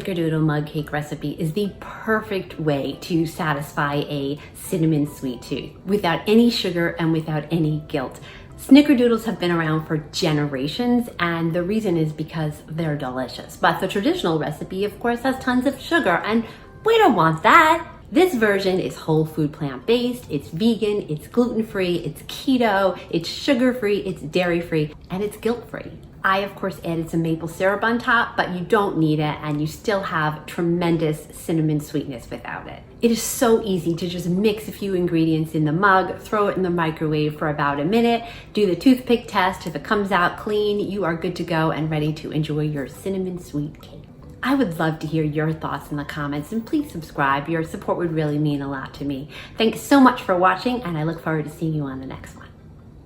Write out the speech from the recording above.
Snickerdoodle mug cake recipe is the perfect way to satisfy a cinnamon sweet tooth without any sugar and without any guilt. Snickerdoodles have been around for generations, and the reason is because they're delicious. But the traditional recipe, of course, has tons of sugar, and we don't want that. This version is whole food plant-based, it's vegan, it's gluten-free, it's keto, it's sugar-free, it's dairy-free, and it's guilt-free. I, of course, added some maple syrup on top, but you don't need it, and you still have tremendous cinnamon sweetness without it. It is so easy to just mix a few ingredients in the mug, throw it in the microwave for about a minute, do the toothpick test. If it comes out clean, you are good to go and ready to enjoy your cinnamon sweet cake. I would love to hear your thoughts in the comments, and please subscribe. Your support would really mean a lot to me. Thanks so much for watching, and I look forward to seeing you on the next one.